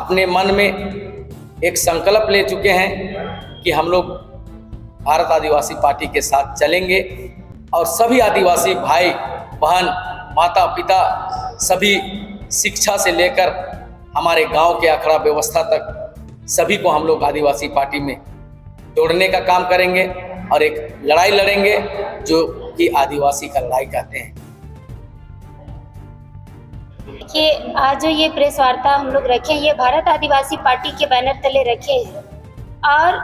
अपने मन में एक संकल्प ले चुके हैं कि हम लोग भारत आदिवासी पार्टी के साथ चलेंगे और सभी आदिवासी भाई बहन माता पिता सभी शिक्षा से लेकर हमारे गांव के अखाड़ा व्यवस्था तक सभी को हम लोग आदिवासी पार्टी में जोड़ने का काम करेंगे और एक लड़ाई लड़ेंगे जो कि आदिवासी का लड़ाई कहते हैं। कि आज जो ये प्रेस वार्ता हम लोग रखे हैं ये भारत आदिवासी पार्टी के बैनर तले रखे हैं और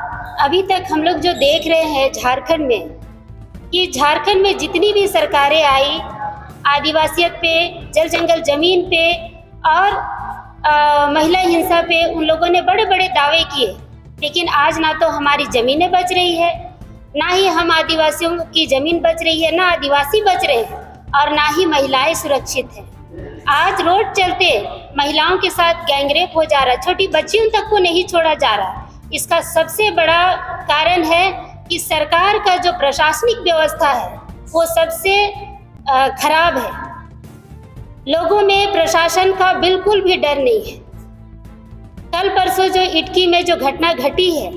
अभी तक हम लोग जो देख रहे हैं झारखंड में कि झारखंड में जितनी भी सरकारें आई आदिवासियत पे जल जंगल जमीन पे और महिला हिंसा पे उन लोगों ने बड़े बड़े दावे किए, लेकिन आज ना तो हमारी ज़मीनें बच रही है, ना ही हम आदिवासियों की ज़मीन बच रही है, ना आदिवासी बच रहे हैं और ना ही महिलाएं सुरक्षित हैं। आज रोड चलते महिलाओं के साथ गैंगरेप हो जा रहा है, छोटी बच्चियों तक को नहीं छोड़ा जा रहा। इसका सबसे बड़ा कारण है कि सरकार का जो प्रशासनिक व्यवस्था है वो सबसे खराब है। लोगों में प्रशासन का बिल्कुल भी डर नहीं है। कल परसों जो इटकी में जो घटना घटी है,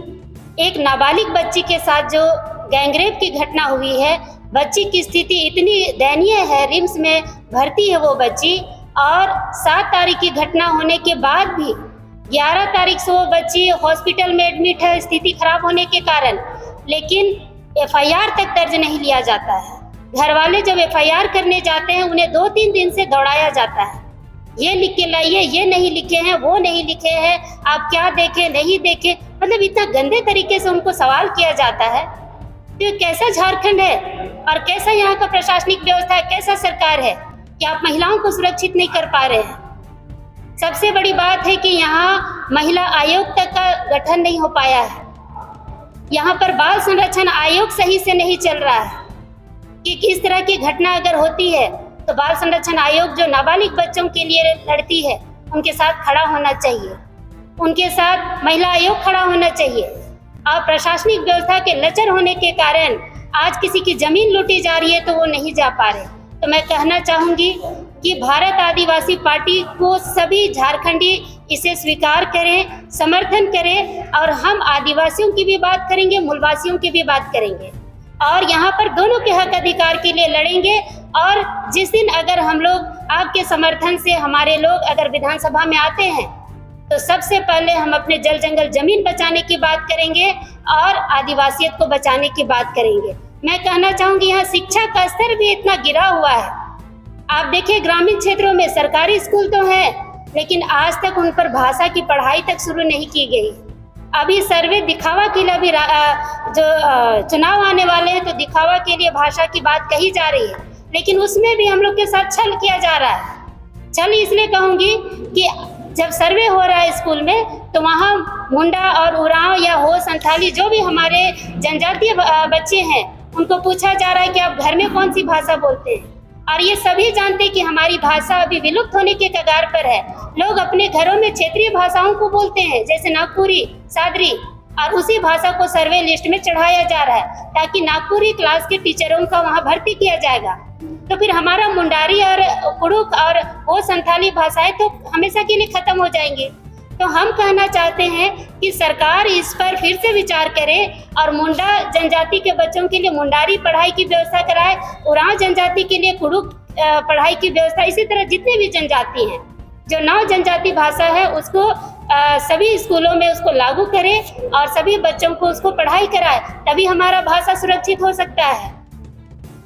एक नाबालिग बच्ची के साथ जो गैंगरेप की घटना हुई है, बच्ची की स्थिति इतनी दयनीय है, रिम्स में भर्ती है वो बच्ची और 7 तारीख की घटना होने के बाद भी 11 तारीख से वो बच्ची हॉस्पिटल में एडमिट है स्थिति खराब होने के कारण, लेकिन एफआईआर तक दर्ज नहीं लिया जाता है। घर वाले जब एफआईआर करने जाते हैं उन्हें 2-3 दिन से दौड़ाया जाता है, ये लिख के लाइए, ये नहीं लिखे हैं, वो नहीं लिखे हैं, आप क्या देखे नहीं देखे, मतलब इतना गंदे तरीके से उनको सवाल किया जाता है। तो कैसा झारखंड है और कैसा यहाँ का प्रशासनिक व्यवस्था है, कैसा सरकार है कि आप महिलाओं को सुरक्षित नहीं कर पा रहे हैं। सबसे बड़ी बात है कि यहाँ महिला आयोग तक का गठन नहीं हो पाया है। यहाँ पर बाल संरक्षण आयोग सही से नहीं चल रहा है कि किस तरह की घटना अगर होती है तो बाल संरक्षण आयोग जो नाबालिग बच्चों के लिए लड़ती है उनके साथ खड़ा होना चाहिए, उनके साथ महिला आयोग खड़ा होना चाहिए। और प्रशासनिक व्यवस्था के लचर होने के कारण आज किसी की जमीन लूटी जा रही है तो वो नहीं जा पा रहे। तो मैं कहना चाहूँगी कि भारत आदिवासी पार्टी को सभी झारखंडी इसे स्वीकार करें, समर्थन करें और हम आदिवासियों की भी बात करेंगे, मूलवासियों की भी बात करेंगे और यहाँ पर दोनों के हक अधिकार के लिए लड़ेंगे। और जिस दिन अगर हम लोग आपके समर्थन से हमारे लोग अगर विधानसभा में आते हैं तो सबसे पहले हम अपने जल जंगल जमीन बचाने की बात करेंगे और आदिवासियत को बचाने की बात करेंगे। मैं कहना चाहूँगी यहाँ शिक्षा का स्तर भी इतना गिरा हुआ है। आप देखिए ग्रामीण क्षेत्रों में सरकारी स्कूल तो है लेकिन आज तक उन पर भाषा की पढ़ाई तक शुरू नहीं की गई। अभी सर्वे दिखावा के लिए, अभी जो चुनाव आने वाले हैं तो दिखावा के लिए भाषा की बात कही जा रही है, लेकिन उसमें भी हम लोग के साथ छल किया जा रहा है। छल इसलिए कहूँगी कि जब सर्वे हो रहा है स्कूल में तो वहाँ मुंडा और उरांव या हो संथाली जो भी हमारे जनजातीय बच्चे हैं उनको पूछा जा रहा है कि आप घर में कौन सी भाषा बोलते हैं, और ये सभी जानते हैं कि हमारी भाषा अभी विलुप्त होने के कगार पर है। लोग अपने घरों में क्षेत्रीय भाषाओं को बोलते हैं जैसे नागपुरी, सादरी, और उसी भाषा को सर्वे लिस्ट में चढ़ाया जा रहा है ताकि नागपुरी क्लास के टीचरों का वहाँ भर्ती किया जाएगा। तो फिर हमारा मुंडारी और कुड़ुक और वो संथाली भाषाएं तो हमेशा के लिए खत्म हो जाएंगी। तो हम कहना चाहते हैं कि सरकार इस पर फिर से विचार करे और मुंडा जनजाति के बच्चों के लिए मुंडारी पढ़ाई की व्यवस्था कराए, उरांव जनजाति के लिए कुड़ुक पढ़ाई की व्यवस्था, इसी तरह जितने भी जनजाति हैं जो 9 जनजाति भाषा है उसको सभी स्कूलों में उसको लागू करें और सभी बच्चों को उसको पढ़ाई कराए, तभी हमारा भाषा सुरक्षित हो सकता है।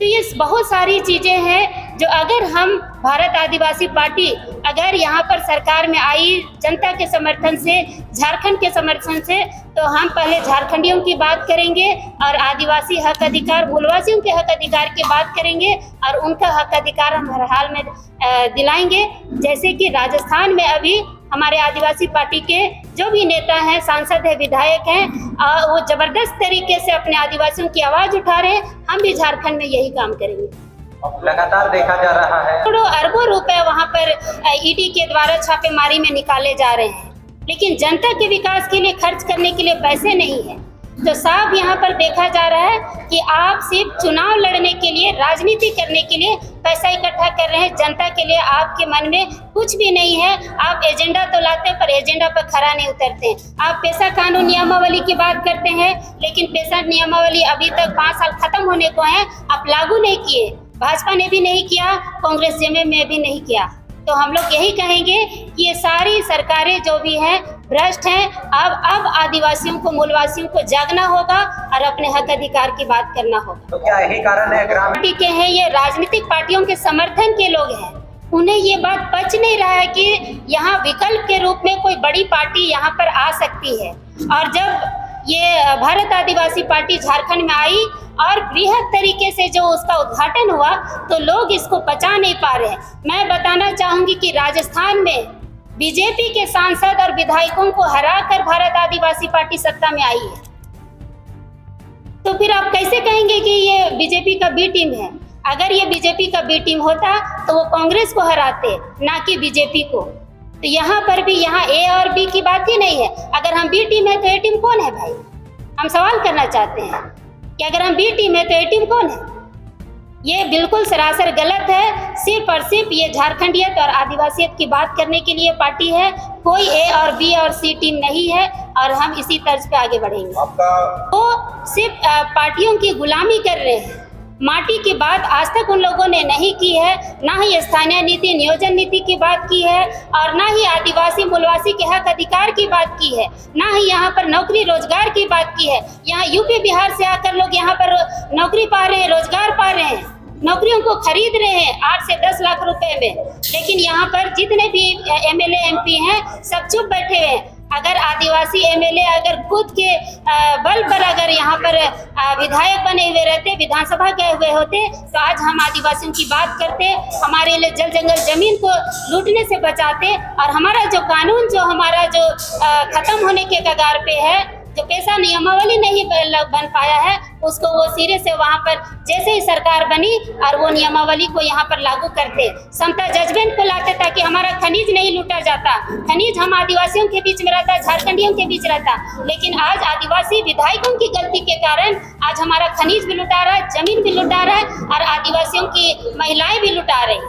तो ये बहुत सारी चीज़ें हैं जो अगर हम भारत आदिवासी पार्टी अगर यहाँ पर सरकार में आई जनता के समर्थन से, झारखंड के समर्थन से, तो हम पहले झारखंडियों की बात करेंगे और आदिवासी हक अधिकार, मूलवासियों के हक अधिकार की बात करेंगे और उनका हक अधिकार हम हर हाल में दिलाएंगे। जैसे कि राजस्थान में अभी हमारे आदिवासी पार्टी के जो भी नेता हैं, सांसद हैं, विधायक हैं, वो जबरदस्त तरीके से अपने आदिवासियों की आवाज़ उठा रहे हैं। हम भी झारखंड में यही काम करेंगे। लगातार देखा जा रहा है करोड़ों अरबों रुपए वहाँ पर ईडी के द्वारा छापेमारी में निकाले जा रहे हैं, लेकिन जनता के विकास के लिए खर्च करने के लिए पैसे नहीं है। तो साफ यहाँ पर देखा जा रहा है कि आप सिर्फ चुनाव लड़ने के लिए, राजनीति करने के लिए पैसा इकट्ठा कर रहे हैं। जनता के लिए आपके मन में कुछ भी नहीं है। आप एजेंडा तो लाते हैं पर एजेंडा पर खरा नहीं उतरते। आप पेशा कानून नियमावली की बात करते हैं, लेकिन पेशा नियमावली अभी तक 5 साल खत्म होने को है, आप लागू नहीं किए। भाजपा ने भी नहीं किया, कांग्रेस जेमे में भी नहीं किया। तो हम लोग यही कहेंगे कि ये सारी सरकारें जो भी हैं भ्रष्ट हैं। अब आदिवासियों को, मूलवासियों को जागना होगा और अपने हक अधिकार की बात करना होगा। तो क्या यही कारण है ग्रामीण पार्टी के हैं, ये राजनीतिक पार्टियों के समर्थन के लोग हैं, उन्हें ये बात पच नहीं रहा है कि यहाँ विकल्प के रूप में कोई बड़ी पार्टी यहाँ पर आ सकती है। और जब ये भारत आदिवासी पार्टी झारखंड में आई और बृहद तरीके से जो उसका उद्घाटन हुआ, तो लोग इसको पचा नहीं पा रहे हैं। मैं बताना चाहूंगी कि राजस्थान में बीजेपी के सांसद और विधायकों को हराकर भारत आदिवासी पार्टी सत्ता में आई है। तो फिर आप कैसे कहेंगे कि ये बीजेपी का बी टीम है? अगर ये बीजेपी का बी टीम होता तो वो कांग्रेस को हराते, ना कि बीजेपी को। तो यहाँ पर भी यहाँ ए और बी की बात ही नहीं है। अगर हम बी टीम है तो ए टीम कौन है भाई? हम सवाल करना चाहते हैं कि अगर हम बी टीम है तो ए टीम कौन है? ये बिल्कुल सरासर गलत है। सिर्फ और सिर्फ ये झारखंडियत और आदिवासियत की बात करने के लिए पार्टी है। कोई ए और बी और सी टीम नहीं है और हम इसी तर्ज पे आगे बढ़ेंगे। वो सिर्फ पार्टियों की गुलामी कर रहे हैं। माटी की बात आज तक उन लोगों ने नहीं की है, ना ही स्थानीय नीति, नियोजन नीति की बात की है, और ना ही आदिवासी मूलवासी के हक अधिकार की बात की है, ना ही यहाँ पर नौकरी रोजगार की बात की है। यहाँ यूपी बिहार से आकर लोग यहाँ पर नौकरी पा रहे हैं, रोजगार पा रहे हैं, नौकरियों को खरीद रहे हैं 8 से 10 लाख रुपए में। लेकिन यहाँ पर जितने भी एमएलए एमपी हैं सब चुप बैठे हैं। अगर आदिवासी एमएलए अगर खुद के बल पर अगर यहाँ पर विधायक बने हुए रहते, विधानसभा गए हुए होते, तो आज हम आदिवासियों की बात करते, हमारे लिए जल जंगल जमीन को लूटने से बचाते, और हमारा जो कानून जो हमारा जो खत्म होने के कगार पे है, जो पेशा नियमावली नहीं बन पाया है, उसको वो सिरे से वहाँ पर जैसे ही सरकार बनी और वो नियमावली को यहाँ पर लागू करते, समता जजमेंट को लाते ताकि हमारा खनिज नहीं लूटा जाता। खनिज हम आदिवासियों के बीच में रहता, झारखंडियों के बीच रहता, लेकिन आज आदिवासी विधायकों की गलती के कारण आज हमारा खनिज भी लुटा रहा है, जमीन भी लुटा रहा है, और आदिवासियों की महिलाएं भी लुटा रही है।